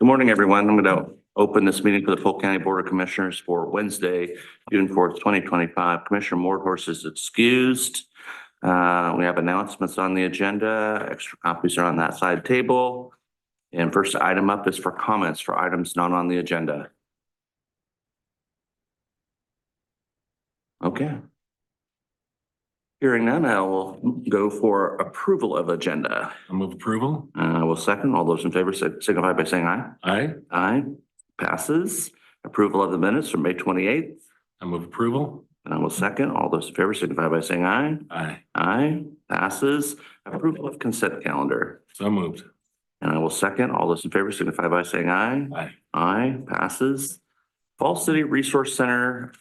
Good morning, everyone. I'm going to open this meeting for the Polk County Board of Commissioners for Wednesday, June 4th, 2025. Commissioner Mordhorst is excused. We have announcements on the agenda. Extra copies are on that side table. And first item up is for comments for items not on the agenda. Okay. Hearing none, I will go for approval of agenda. I move approval. I will second. All those in favor signify by saying aye. Aye. Aye. Passes. Approval of the minutes from May 28th. I move approval. And I will second. All those in favor signify by saying aye. Aye. Aye. Passes. Approval of consent calendar. So moved. And I will second. All those in favor signify by saying aye. Aye. Aye. Passes. Fall City Resource Center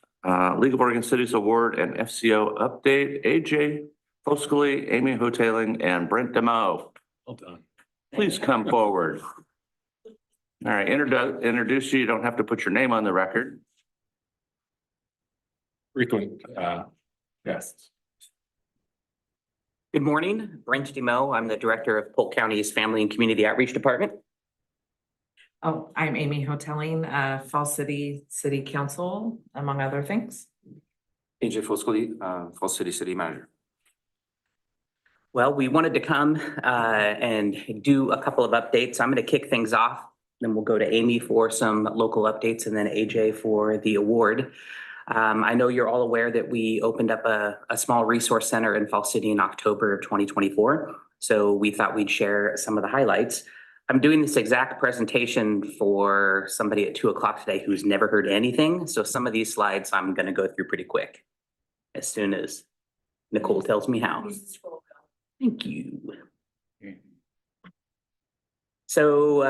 League of Oregon Cities Award and FCO update. AJ Foscoli, Amy Hoteling, and Brent Demo. Well done. Please come forward. All right, introduce you. You don't have to put your name on the record. Frequent guests. Good morning, Brent Demo. I'm the director of Polk County's Family and Community Outreach Department. Oh, I'm Amy Hoteling, Fall City City Council, among other things. AJ Foscoli, Fall City Manager. Well, we wanted to come and do a couple of updates. I'm going to kick things off, then we'll go to Amy for some local updates and then AJ for the award. I know you're all aware that we opened up a small resource center in Fall City in October of 2024. So we thought we'd share some of the highlights. I'm doing this exact presentation for somebody at 2 o'clock today who's never heard anything. So some of these slides I'm going to go through pretty quick as soon as Nicole tells me how. Thank you. So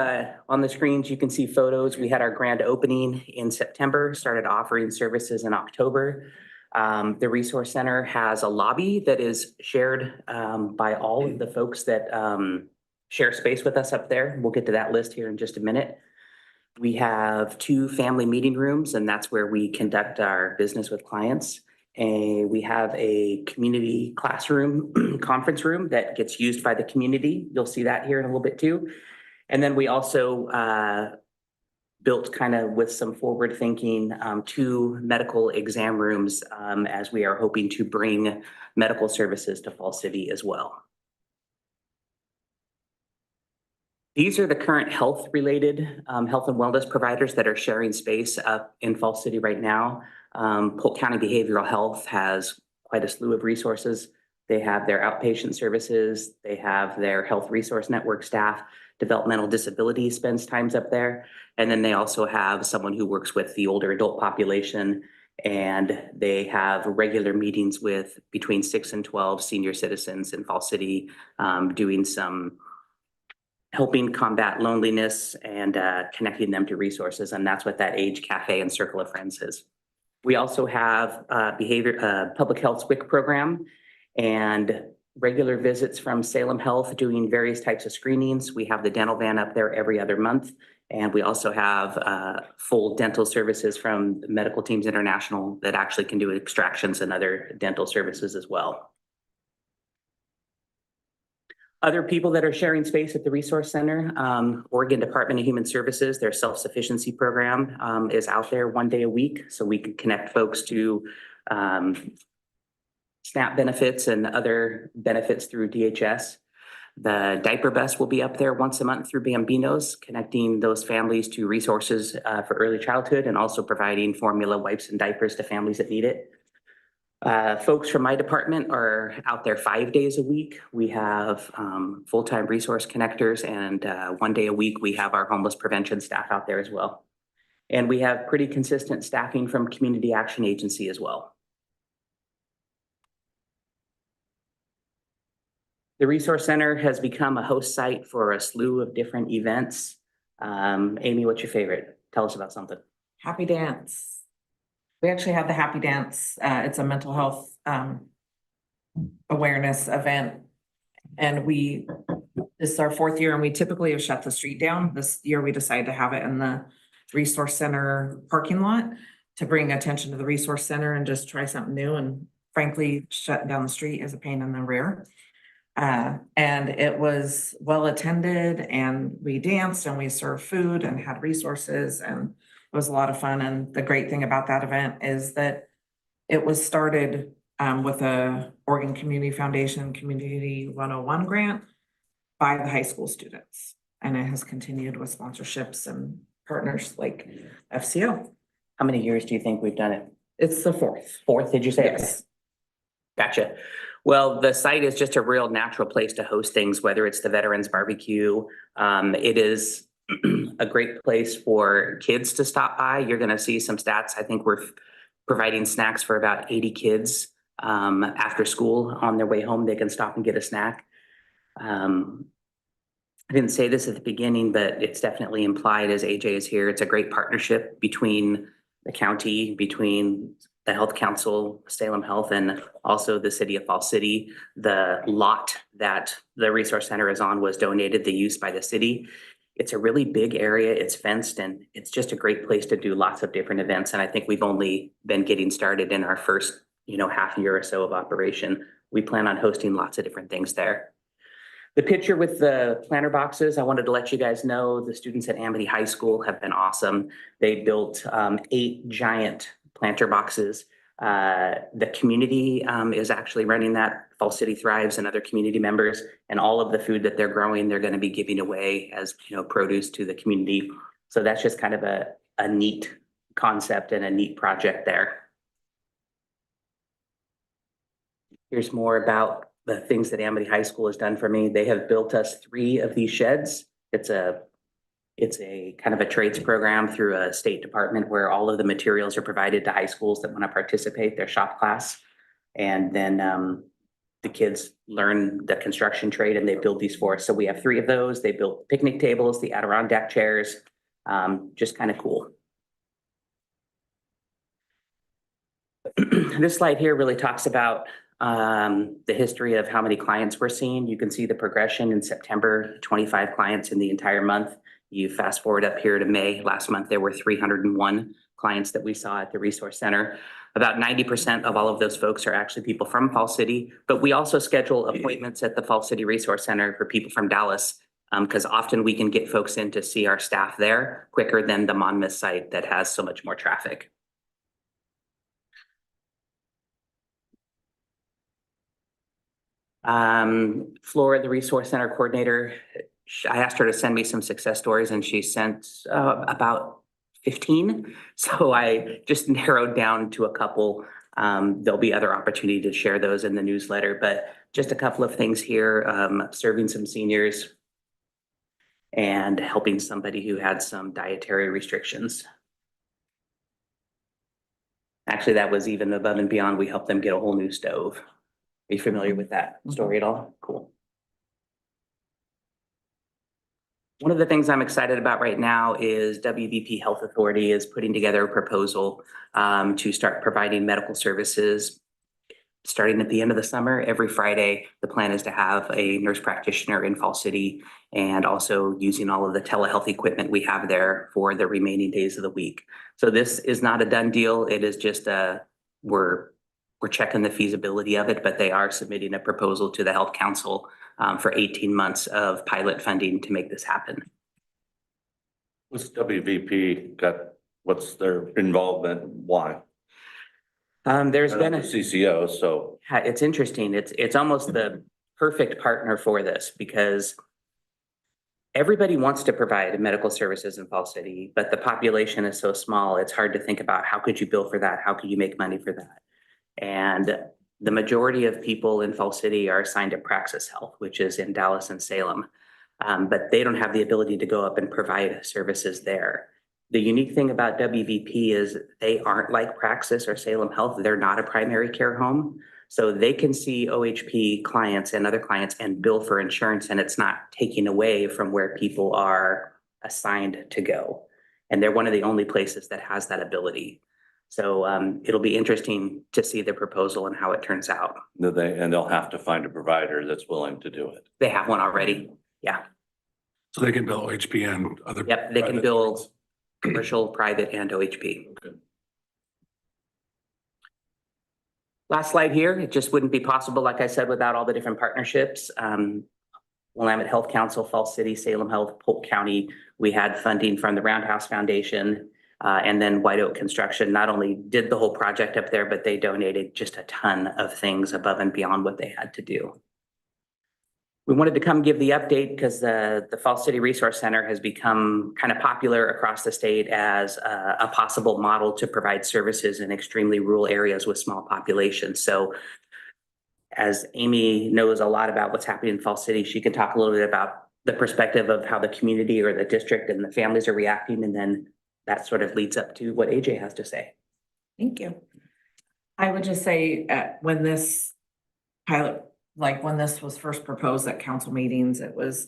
on the screens, you can see photos. We had our grand opening in September, started offering services in October. The Resource Center has a lobby that is shared by all of the folks that share space with us up there. We'll get to that list here in just a minute. We have 2 family meeting rooms, and that's where we conduct our business with clients. And we have a community classroom conference room that gets used by the community. You'll see that here in a little bit too. And then we also built kind of with some forward thinking 2 medical exam rooms as we are hoping to bring medical services to Fall City as well. These are the current health-related health and wellness providers that are sharing space up in Fall City right now. Polk County Behavioral Health has quite a slew of resources. They have their outpatient services. They have their health resource network staff. Developmental disability spends times up there. And then they also have someone who works with the older adult population. And they have regular meetings with between 6 and 12 senior citizens in Fall City doing some helping combat loneliness and connecting them to resources. And that's what that Age Cafe and Circle of Friends is. We also have public health SWIC program and regular visits from Salem Health doing various types of screenings. We have the dental van up there every other month. And we also have full dental services from Medical Teams International that actually can do extractions and other dental services as well. Other people that are sharing space at the Resource Center, Oregon Department of Human Services, their self-sufficiency program is out there 1 day a week. So we can connect folks to SNAP benefits and other benefits through DHS. The diaper bus will be up there once a month through Bambinos, connecting those families to resources for early childhood and also providing formula wipes and diapers to families that need it. Folks from my department are out there 5 days a week. We have full-time resource connectors, and 1 day a week we have our homeless prevention staff out there as well. And we have pretty consistent staffing from Community Action Agency as well. The Resource Center has become a host site for a slew of different events. Amy, what's your favorite? Tell us about something. Happy Dance. We actually have the Happy Dance. It's a mental health awareness event. And this is our 4th year, and we typically have shut the street down. This year we decided to have it in the Resource Center parking lot to bring attention to the Resource Center and just try something new. And frankly, shutting down the street is a pain in the rear. And it was well attended and we danced and we served food and had resources and it was a lot of fun. And the great thing about that event is that it was started with a Oregon Community Foundation Community 101 grant by the high school students. And it has continued with sponsorships and partners like FCO. How many years do you think we've done it? It's the fourth. Fourth, did you say? Yes. Gotcha. Well, the site is just a real natural place to host things, whether it's the Veterans Barbecue. It is a great place for kids to stop by. You're going to see some stats. I think we're providing snacks for about 80 kids after school on their way home. They can stop and get a snack. I didn't say this at the beginning, but it's definitely implied as AJ is here. It's a great partnership between the county, between the Health Council, Salem Health, and also the city of Fall City. The lot that the resource center is on was donated the use by the city. It's a really big area. It's fenced and it's just a great place to do lots of different events. And I think we've only been getting started in our first, half year or so of operation. We plan on hosting lots of different things there. The picture with the planter boxes, I wanted to let you guys know the students at Amity High School have been awesome. They built 8 giant planter boxes. The community is actually running that. Fall City Thrives and other community members, and all of the food that they're growing, they're going to be giving away as produce to the community. So that's just kind of a neat concept and a neat project there. Here's more about the things that Amity High School has done for me. They have built us 3 of these sheds. It's a kind of a trades program through a state department where all of the materials are provided to high schools that want to participate, their shop class. And then the kids learn the construction trade and they build these for us. So we have 3 of those. They built picnic tables, the Adirondack chairs, just kind of cool. This slide here really talks about the history of how many clients we're seeing. You can see the progression in September, 25 clients in the entire month. You fast forward up here to May. Last month, there were 301 clients that we saw at the resource center. About 90% of all of those folks are actually people from Fall City, but we also schedule appointments at the Fall City Resource Center for people from Dallas because often we can get folks in to see our staff there quicker than the Monmouth site that has so much more traffic. Flora, the resource center coordinator, I asked her to send me some success stories and she sent about 15. So I just narrowed down to a couple. There'll be other opportunity to share those in the newsletter, but just a couple of things here, serving some seniors and helping somebody who had some dietary restrictions. Actually, that was even above and beyond. We helped them get a whole new stove. Are you familiar with that story at all? Cool. One of the things I'm excited about right now is WVP Health Authority is putting together a proposal to start providing medical services. Starting at the end of the summer, every Friday, the plan is to have a nurse practitioner in Fall City and also using all of the telehealth equipment we have there for the remaining days of the week. So this is not a done deal. It is just we're checking the feasibility of it, but they are submitting a proposal to the Health Council for 18 months of pilot funding to make this happen. What's WVP got? What's their involvement? Why? There's been a CCO, so. It's interesting. It's almost the perfect partner for this because everybody wants to provide medical services in Fall City, but the population is so small. It's hard to think about how could you bill for that? How could you make money for that? And the majority of people in Fall City are assigned to Praxis Health, which is in Dallas and Salem, but they don't have the ability to go up and provide services there. The unique thing about WVP is they aren't like Praxis or Salem Health. They're not a primary care home. So they can see OHP clients and other clients and bill for insurance, and it's not taking away from where people are assigned to go. And they're one of the only places that has that ability. So it'll be interesting to see the proposal and how it turns out. And they'll have to find a provider that's willing to do it. They have one already. Yeah. So they can bill OHP and other. Yep. They can private bill plans. commercial, private, and OHP. Okay. Last slide here, it just wouldn't be possible, like I said, without all the different partnerships. Willamette Health Council, Falls City, Salem Health, Polk County, we had funding from the Roundhouse Foundation. And then White Oak Construction not only did the whole project up there, but they donated just a ton of things above and beyond what they had to do. We wanted to come give the update because the Falls City Resource Center has become kind of popular across the state as a possible model to provide services in extremely rural areas with small populations. So as Amy knows a lot about what's happening in Falls City, she can talk a little bit about the perspective of how the community or the district and the families are reacting. And then that sort of leads up to what AJ has to say. Thank you. I would just say when this pilot, like when this was first proposed at council meetings, it was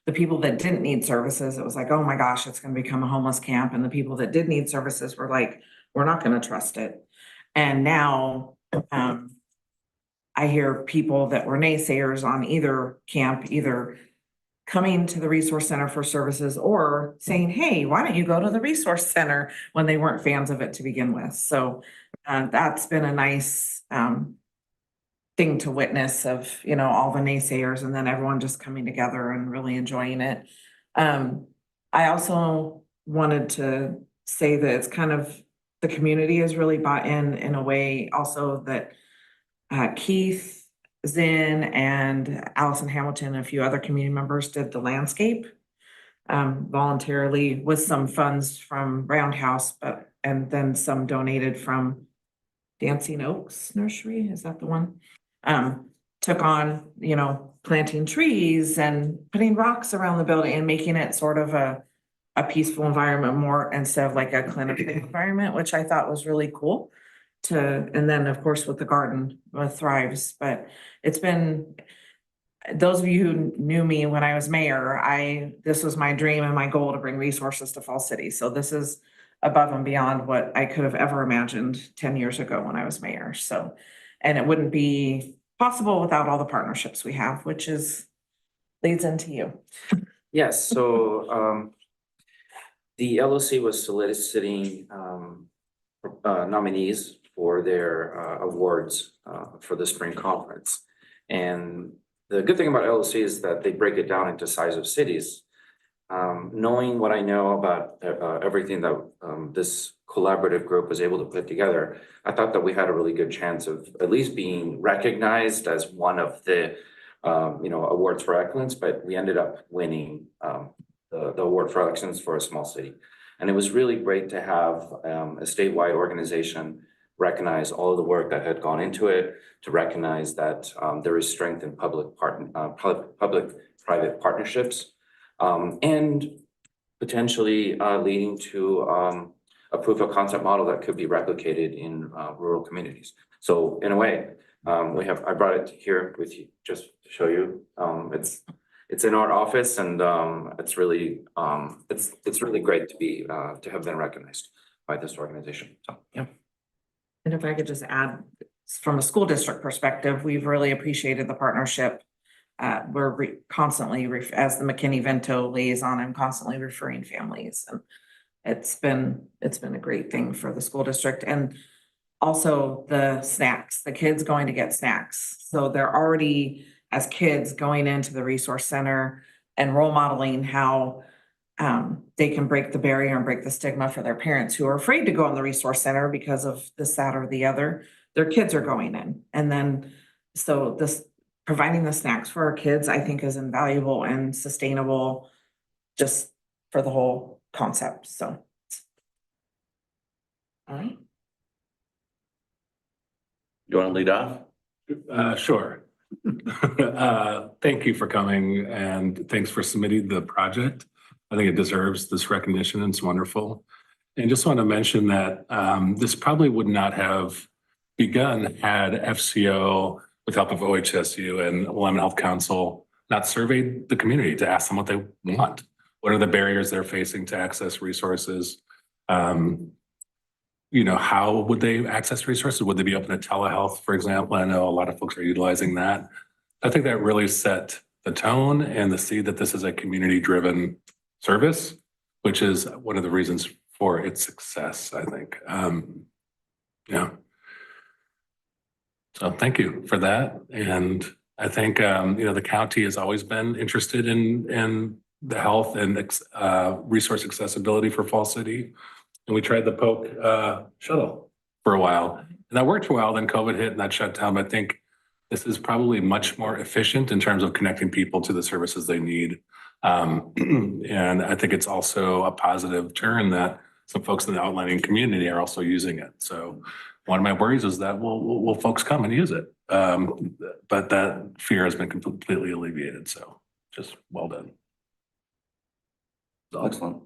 the people that didn't need services. It was like, oh my gosh, it's going to become a homeless camp. And the people that did need services were like, we're not going to trust it. And now I hear people that were naysayers on either camp, either coming to the resource center for services or saying, hey, why don't you go to the resource center, when they weren't fans of it to begin with. So that's been a nice thing to witness of, you know, all the naysayers and then everyone just coming together and really enjoying it. I also wanted to say that it's kind of, the community has really bought in a way also that Keith Zinn and Allison Hamilton and a few other community members did the landscape voluntarily with some funds from Roundhouse, and then some donated from Dancing Oaks Nursery. Is that the one? Took on, you know, planting trees and putting rocks around the building and making it sort of a peaceful environment more instead of like a clinical environment, which I thought was really cool. And then of course with the garden with Thrives, but it's been, those of you who knew me when I was mayor, this was my dream and my goal to bring resources to Falls City. So this is above and beyond what I could have ever imagined 10 years ago when I was mayor. So, and it wouldn't be possible without all the partnerships we have, which leads into you. Yes, so the LOC was soliciting nominees for their awards for the spring conference. And the good thing about LOC is that they break it down into size of cities. Knowing what I know about everything that this collaborative group was able to put together, I thought that we had a really good chance of at least being recognized as one of the awards for excellence, but we ended up winning the award for excellence for a small city. And it was really great to have a statewide organization recognize all of the work that had gone into it, to recognize that there is strength in public-private partnerships, and potentially leading to a proof of concept model that could be replicated in rural communities. So in a way, I brought it here with you just to show you. It's in our office, and it's really great to have been recognized by this organization. So yeah. And if I could just add, from a school district perspective, we've really appreciated the partnership. We're constantly, as the McKinney-Vento liaison, I'm constantly referring families, and it's been a great thing for the school district. And also the snacks, the kids going to get snacks. So they're already, as kids, going into the resource center and role modeling how they can break the barrier and break the stigma for their parents who are afraid to go in the resource center because of this, that, or the other. Their kids are going in. And then, so this providing the snacks for our kids, I think, is invaluable and sustainable just for the whole concept. So, all right. You want to lead off? Sure. Thank you for coming, and thanks for submitting the project. I think it deserves this recognition, and it's wonderful. And just want to mention that this probably would not have begun had FCO, with help of OHSU and Willamette Health Council, not surveyed the community to ask them what they want. What are the barriers they're facing to access resources? How would they access resources? Would they be open to telehealth, for example? I know a lot of folks are utilizing that. I think that really set the tone and the seed that this is a community-driven service, which is one of the reasons for its success, I think. So thank you for that. And I think, the county has always been interested in the health and resource accessibility for Fall City. And we tried the Polk shuttle for a while. And that worked well, then COVID hit and that shut down. But I think this is probably much more efficient in terms of connecting people to the services they need. And I think it's also a positive turn that some folks in the outlying community are also using it. So one of my worries is that will folks come and use it? But that fear has been completely alleviated. So just well done. Excellent.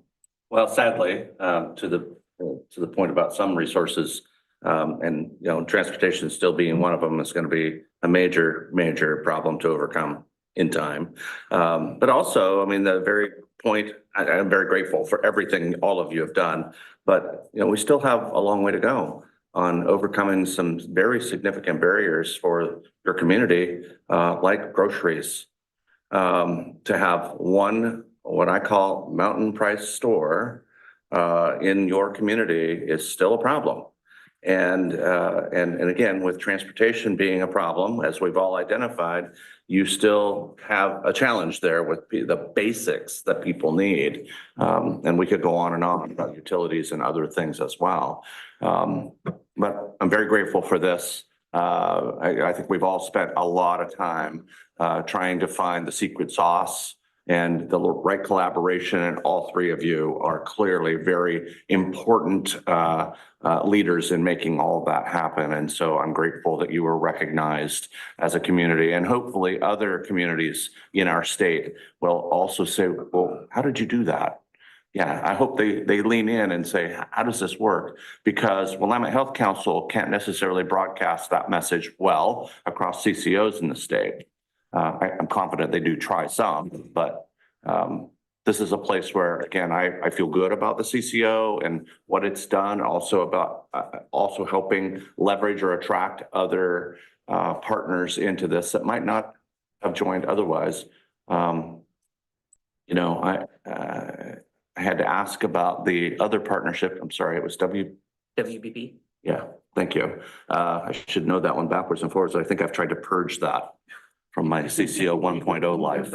Well, sadly, to the point about some resources, and, transportation still being one of them is going to be a major problem to overcome in time. But also, I mean, the very point, I'm very grateful for everything all of you have done, but, we still have a long way to go on overcoming some very significant barriers for your community, like groceries. To have one, what I call mountain price store, in your community is still a problem. And again, with transportation being a problem, as we've all identified, you still have a challenge there with the basics that people need. And we could go on and on about utilities and other things as well. But I'm very grateful for this. I think we've all spent a lot of time trying to find the secret sauce and the right collaboration, and all three of you are clearly very important leaders in making all of that happen. And so I'm grateful that you were recognized as a community, and hopefully other communities in our state will also say, well, how did you do that? Yeah, I hope they lean in and say, how does this work? Because Willamette Health Council can't necessarily broadcast that message well across CCOs in the state. I'm confident they do try some, but this is a place where, again, I feel good about the CCO and what it's done, also about also helping leverage or attract other partners into this that might not have joined otherwise. I had to ask about the other partnership. I'm sorry, it was WBB. Yeah, thank you. I should know that one backwards and forwards. I think I've tried to purge that from my CCO 1.0 life.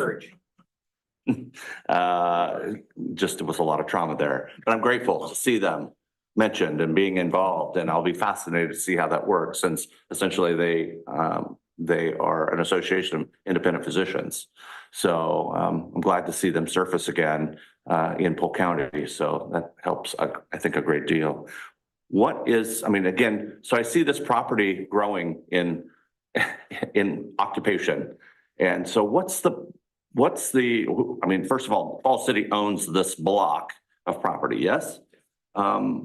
Just, there was a lot of trauma there, but I'm grateful to see them mentioned and being involved, and I'll be fascinated to see how that works, since essentially they are an association of independent physicians. So I'm glad to see them surface again in Polk County. So that helps, I think, a great deal. Again, so I see this property growing in occupation. And so first of all, Fall City owns this block of property, yes? Are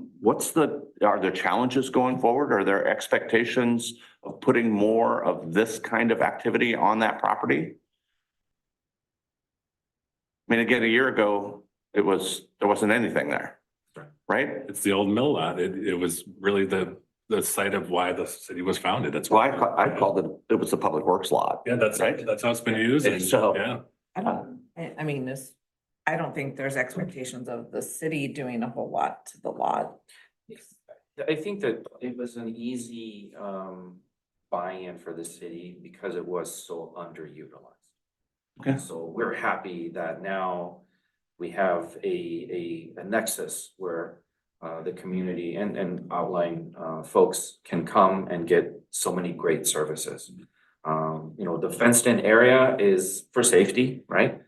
there challenges going forward? Are there expectations of putting more of this kind of activity on that property? Again, a year ago, there wasn't anything there, right? It's the old mill lot. It was really the site of why the city was founded. That's Well, why I called it was the public works lot. Yeah, that's right. That's how it's been used. And So- yeah. I don't think there's expectations of the city doing a whole lot to the lot. I think that it was an easy buy-in for the city because it was so underutilized. Okay. So we're happy that now we have a nexus where the community and outlying folks can come and get so many great services. The fenced-in area is for safety, right?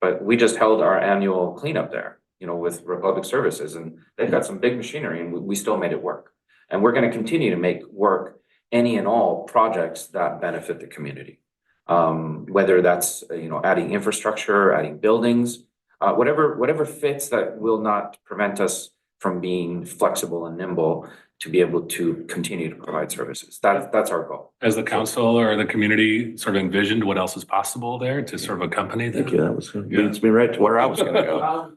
But we just held our annual cleanup there, with Republic Services, and they've got some big machinery, and we still made it work. And we're going to continue to make work any and all projects that benefit the community. Whether that's, adding infrastructure, adding buildings, whatever fits that will not prevent us from being flexible and nimble to be able to continue to provide services. That's our goal. As the council or the community sort of envisioned what else is possible there to sort of accompany that? Thank you. That was leads me right to where I was going to go.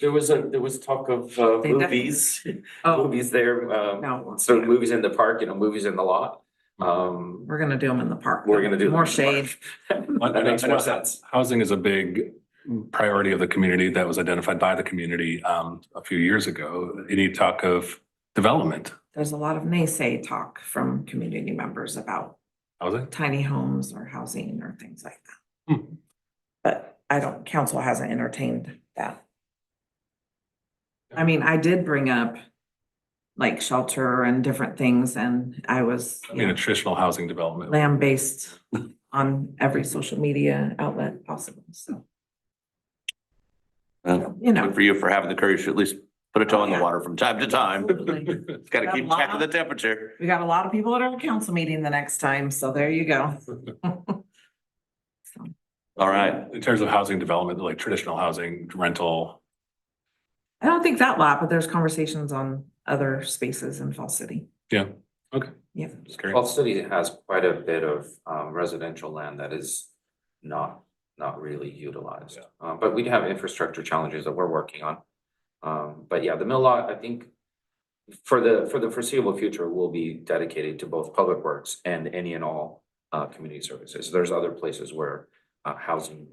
There was talk of movies, movies there. No. So movies in the park, movies in the lot. We're gonna do them in the park. We're gonna do them more in the park. shade. That makes more sense. Housing is a big priority of the community that was identified by the community a few years ago. Any talk of development there's a lot of naysay talk from community members about Housing? tiny homes or housing or things like that. Hmm. But council hasn't entertained that. I mean, I did bring up like shelter and different things, and I was I mean, a traditional housing development. lamb-based on every social media outlet possible, so, you know. Good for you for having the courage to at least put a toe in the Yeah. water from time to time. Absolutely. Got to keep track of the temperature. We got a lot of people at our council meeting the next time, so there you go. So, All right. In terms of housing development, like traditional housing, rental, I don't think that lot, but there's conversations on other spaces in Fall City. yeah, okay. Yeah. Just curious. Fall City has quite a bit of residential land that is not really utilized. But we do have infrastructure challenges that we're working on. But yeah, the mill lot, I think for the foreseeable future will be dedicated to both public works and any and all community services. There's other places where housing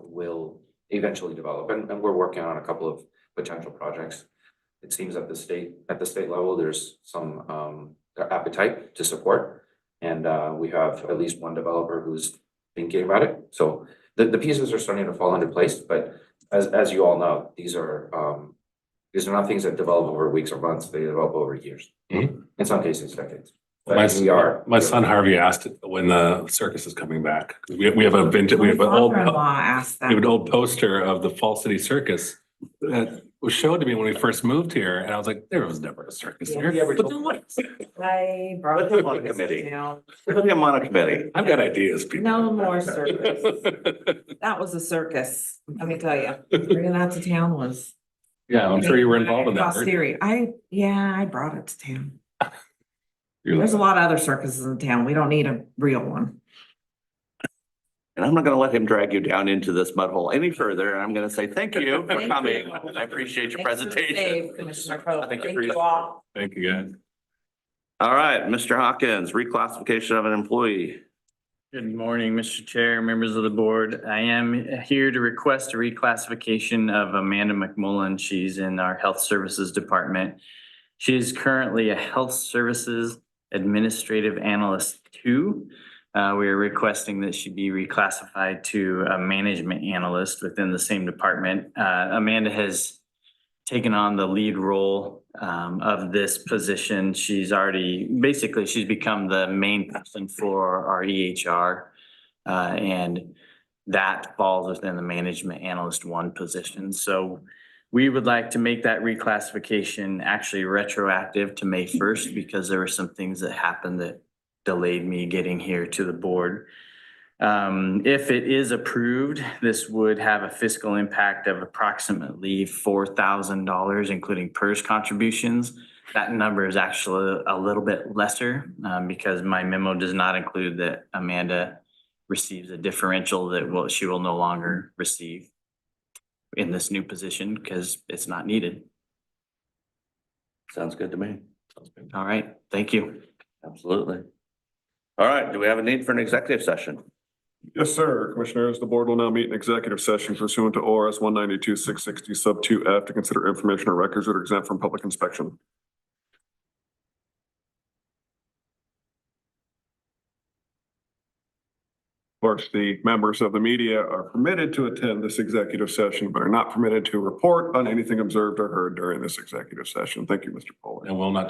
will eventually develop, and we're working on a couple of potential projects. It seems at the state level, there's some appetite to support, and we have at least one developer who's thinking about it. So the pieces are starting to fall into place, but as you all know, these are not things that develop over weeks or months. They develop over years. Mhm. In some cases, decades. But My son Harvey asked when the circus is coming back. We have a vintage, we have an My old, father-in-law asked we have an that. old poster of the Fall City Circus that was showed to me when we first moved here, and I was like, there was never a circus Yeah. here. But then what? I brought Put him on a this committee. down. Put him on a committee. I've got ideas, people. No more circus. That was a circus, let me tell you. Bringing that to town was. Yeah, I'm sure you were involved in that. weren't you? Posterity. I brought it to town. You're There's a like, lot of other circuses in town. We don't need a real one. And I'm not going to let him drag you down into this mud hole any further. I'm going to say thank you for Thank coming. you. I appreciate your Thanks for the presentation. save, Commissioner Polk. Thank you Thank for your- you all. Thank you, guys. All right, Mr. Hawkins, reclassification of an employee. Good morning, Mr. Chair, members of the board. I am here to request a reclassification of Amanda McMullen. She's in our Health Services Department. She is currently a Health Services Administrative Analyst 2. We are requesting that she be reclassified to a Management Analyst within the same department. Amanda has taken on the lead role of this position. She's become the main person for our EHR. And that falls within the Management Analyst 1 position. So we would like to make that reclassification actually retroactive to May 1st because there were some things that happened that delayed me getting here to the board. If it is approved, this would have a fiscal impact of approximately $4,000, including PERS contributions. That number is actually a little bit lesser because my memo does not include that Amanda receives a differential that she will no longer receive in this new position because it's not needed. Sounds good to me. All right, thank you. Absolutely. All right, do we have a need for an executive session? Yes, sir. Commissioners, the board will now meet in executive session pursuant to ORS 192-660 sub 2F to consider information or records that are exempt from public inspection. Of course, the members of the media are permitted to attend this executive session, but are not permitted to report on anything observed or heard during this executive session. Thank you, Mr. Polk. And will not